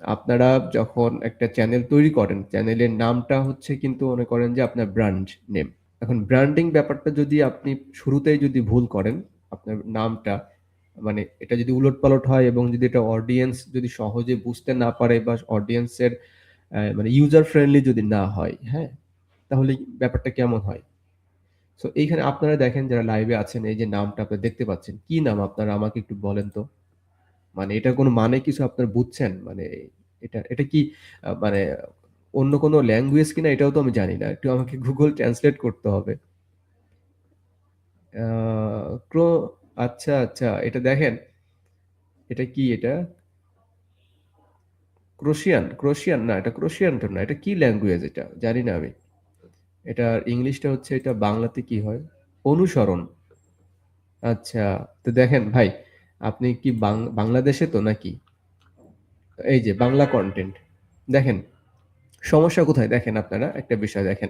আপনারা যখন একটা চ্যানেল তৈরি করেন, চ্যানেলের নামটা হচ্ছে কিন্তু মনে করেন যে আপনার ব্র্যান্ড নেম। এখন ব্র্যান্ডিং ব্যাপারটা যদি আপনি শুরুতেই যদি ভুল করেন, আপনার নামটা মানে এটা যদি উলটপালট হয় এবং যদি এটা অডিয়েন্স যদি সহজে বুঝতে না পারে বা অডিয়েন্সের মানে ইউজার ফ্রেন্ডলি যদি না হয়, হ্যাঁ? তাহলে ব্যাপারটা কেমন হয়? সো এইখানে আপনারা দেখেন যারা লাইভে আছেন এই যে নামটা আপনারা দেখতে পাচ্ছেন। কি নাম আপনারা আমাকে একটু বলেন তো? মানে এটার কোনো মানে কিছু আপনারা বুঝছেন? মানে এটা কি মানে অন্য কোনো ল্যাঙ্গুয়েজ কিনা এটাও তো আমি জানি না। একটু আমাকে Google ট্রান্সলেট করতে হবে। আ ক্রো আচ্ছা, আচ্ছা। এটা দেখেন, এটা কি এটা? ক্রোশিয়ান? ক্রোশিয়ান না, এটা ক্রোশিয়ান তো না। এটা কি ল্যাঙ্গুয়েজ এটা? জানি না আমি। এটার ইংলিশটা হচ্ছে এটা বাংলাতে কি হয়? অনুসরণ। আচ্ছা। তো দেখেন ভাই, আপনি কি বাংলাদেশে তো নাকি? এই যে বাংলা কনটেন্ট। দেখেন, সমস্যা কোথায় দেখেন আপনারা একটা বিষয় দেখেন।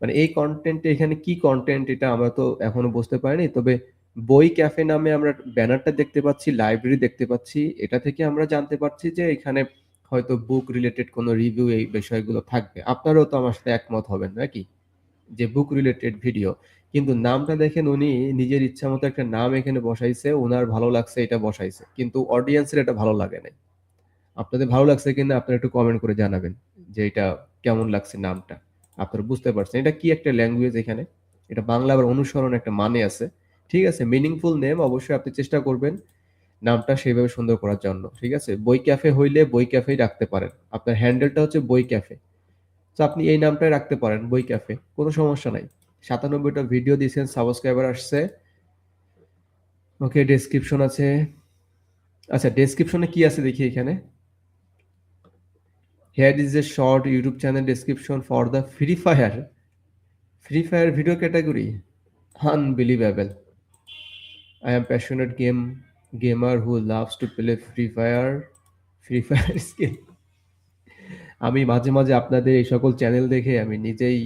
মানে এই কনটেন্টে এখানে কি কনটেন্ট এটা আমরা তো এখনো বুঝতে পারিনি। তবে বই ক্যাফে নামে আমরা ব্যানারটা দেখতে পাচ্ছি, লাইব্রেরি দেখতে পাচ্ছি। এটা থেকে আমরা জানতে পারছি যে এখানে হয়তো বুক রিলেটেড কোনো রিভিউ এই বিষয়গুলো থাকবে। আপনারাও তো আমার সাথে একমত হবেন নাকি? যে বুক রিলেটেড ভিডিও। কিন্তু নামটা দেখেন উনি নিজের ইচ্ছামত একটা নাম এখানে বসাইছে। উনার ভালো লাগছে এটা বসাইছে। কিন্তু অডিয়েন্সের এটা ভালো লাগে নাই। আপনাদের ভালো লাগছে কিনা আপনারা একটু কমেন্ট করে জানাবেন যে এটা কেমন লাগছে নামটা। আপনারা বুঝতে পারছেন। এটা কি একটা ল্যাঙ্গুয়েজ এখানে? এটা বাংলা আবার অনুসরণ একটা মানে আছে। ঠিক আছে? মিনিংফুল নেম অবশ্যই আপনি চেষ্টা করবেন নামটা সেভাবে সুন্দর করার জন্য। ঠিক আছে? বই ক্যাফে হইলে বই ক্যাফেই রাখতে পারেন। আপনার হ্যান্ডেলটা হচ্ছে বই ক্যাফে। তো আপনি এই নামটাই রাখতে পারেন বই ক্যাফে। কোনো সমস্যা নাই। ৯৭ টা ভিডিও দিছেন, সাবস্ক্রাইবার আসছে। ওকে, ডেসক্রিপশন আছে। আচ্ছা, ডেসক্রিপশনে কি আছে দেখি এখানে। Here is a short YouTube channel description for the Free Fire. Free Fire video category. Unbelievable. I am passionate gamer who loves to play Free Fire. Free Fire skill. আমি মাঝে মাঝে আপনাদের এই সকল চ্যানেল দেখে আমি নিজেই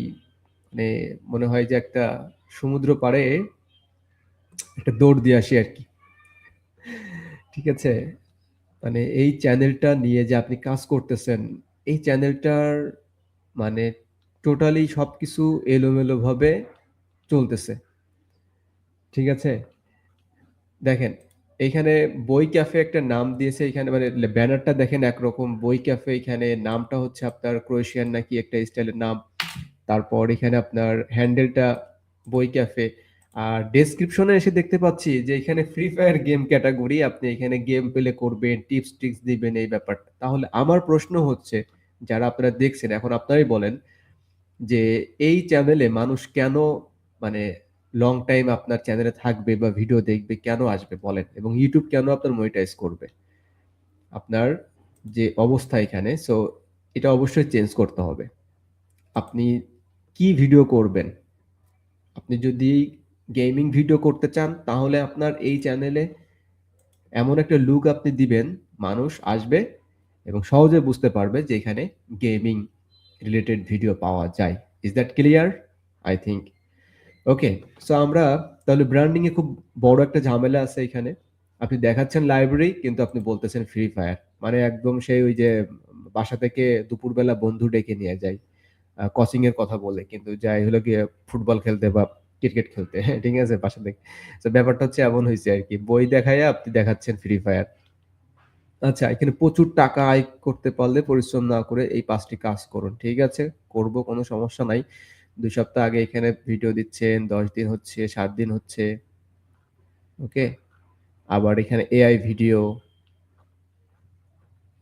মানে মনে হয় যে একটা সমুদ্র পাড়ে একটা দৌড় দিয়ে আসি আর কি। ঠিক আছে? মানে এই চ্যানেলটা নিয়ে যে আপনি কাজ করতেছেন, এই চ্যানেলটার মানে টোটালি সবকিছু এলোমেলোভাবে চলতেছে। ঠিক আছে? দেখেন, এইখানে বই ক্যাফে একটা নাম দিয়েছে এইখানে মানে ব্যানারটা দেখেন একরকম বই ক্যাফে এখানে নামটা হচ্ছে আপনার ক্রোয়েশিয়ান নাকি একটা স্টাইলের নাম। তারপর এখানে আপনার হ্যান্ডেলটা বই ক্যাফে। আর ডেসক্রিপশনে এসে দেখতে পাচ্ছি যে এখানে ফ্রি ফায়ার গেম ক্যাটাগরি আপনি এখানে গেম প্লে করবেন, টিপস ট্রিক্স দিবেন এই ব্যাপারটা। তাহলে আমার প্রশ্ন হচ্ছে যারা আপনারা দেখছেন এখন আপনারাই বলেন যে এই চ্যানেলে মানুষ কেন মানে লং টাইম আপনার চ্যানেলে থাকবে বা ভিডিও দেখবে কেন আসবে বলেন এবং ইউটিউব কেন আপনার মনিটাইজ করবে আপনার যে অবস্থা এখানে সো এটা অবশ্যই চেঞ্জ করতে হবে আপনি কি ভিডিও করবেন আপনি যদি গেমিং ভিডিও করতে চান তাহলে আপনার এই চ্যানেলে এমন একটা লুক আপনি দিবেন মানুষ আসবে এবং সহজে বুঝতে পারবে যে এখানে গেমিং রিলেটেড ভিডিও পাওয়া যায় is that clear I think okay so আমরা তাহলে ব্র্যান্ডিং এ খুব বড় একটা ঝামেলা আছে এখানে আপনি দেখাচ্ছেন লাইব্রেরি কিন্তু আপনি বলতেছেন ফ্রি ফায়ার মানে একদম সেই ওই যে বাসা থেকে দুপুরবেলা বন্ধু ডেকে নিয়ে যায় কোচিং এর কথা বলে কিন্তু যাই হলো গিয়ে ফুটবল খেলতে বা ক্রিকেট খেলতে হ্যাঁ ঠিক আছে বাসা থেকে তো ব্যাপারটা হচ্ছে এমন হয়েছে আর কি বই দেখাইয়া আপনি দেখাচ্ছেন ফ্রি ফায়ার আচ্ছা এখানে প্রচুর টাকা আয় করতে পারলে পরিশ্রম না করে এই ৫টি কাজ করুন। ঠিক আছে, করব কোনো সমস্যা নাই। ২ সপ্তাহ আগে এখানে ভিডিও দিচ্ছেন, ১০ দিন হচ্ছে, ৭ দিন হচ্ছে। ওকে? আবার এখানে এআই ভিডিও।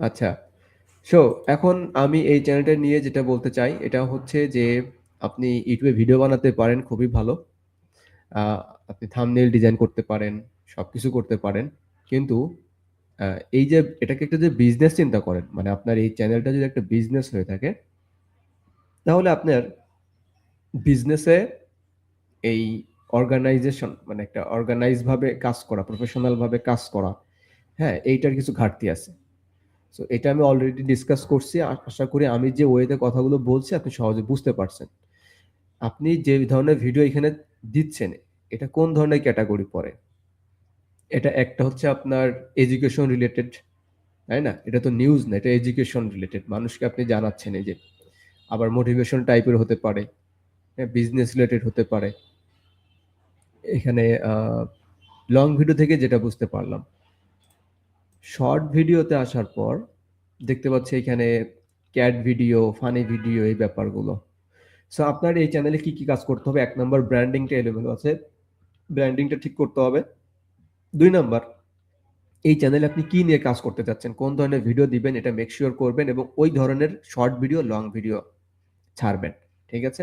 আচ্ছা। সো এখন আমি এই চ্যানেলটা নিয়ে যেটা বলতে চাই এটা হচ্ছে যে আপনি YouTube এ ভিডিও বানাতে পারেন খুবই ভালো। আ আপনি থাম্বনেইল ডিজাইন করতে পারেন, সবকিছু করতে পারেন। কিন্তু আ এই যে এটাকে একটা যে বিজনেস চিন্তা করেন, মানে আপনার এই চ্যানেলটা যদি একটা বিজনেস হয়ে থাকে, তাহলে আপনার বিজনেসে এই অর্গানাইজেশন মানে একটা অর্গানাইজ ভাবে কাজ করা, প্রফেশনাল ভাবে কাজ করা, হ্যাঁ? এইটার কিছু ঘাটতি আছে। সো এটা আমি অলরেডি ডিসকাস করছি। আশা করি আমি যে ওয়েতে কথাগুলো বলছি আপনি সহজে বুঝতে পারছেন। আপনি যে ধরনের ভিডিও এখানে দিচ্ছেন, এটা কোন ধরনের ক্যাটেগরি পড়ে? এটা একটা হচ্ছে আপনার এডুকেশন রিলেটেড তাই না? এটা তো নিউজ না, এটা এডুকেশন রিলেটেড, মানুষকে আপনি জানাচ্ছেন এই যে। আবার মোটিভেশন টাইপের হতে পারে, বিজনেস রিলেটেড হতে পারে। এখানে লং ভিডিও থেকে যেটা বুঝতে পারলাম, শর্ট ভিডিওতে আসার পর দেখতে পাচ্ছি এখানে ক্যাট ভিডিও, ফানি ভিডিও, এই ব্যাপারগুলো। সো আপনার এই চ্যানেলে কি কি কাজ করতে হবে? ১ নাম্বার ব্র্যান্ডিংটা এলোমেলো আছে, ব্র্যান্ডিংটা ঠিক করতে হবে। ২ নাম্বার, এই চ্যানেলে আপনি কি নিয়ে কাজ করতে চাচ্ছেন, কোন ধরনের ভিডিও দিবেন এটা মেক সিওর করবেন এবং ওই ধরনের শর্ট ভিডিও, লং ভিডিও ছাড়বেন। ঠিক আছে?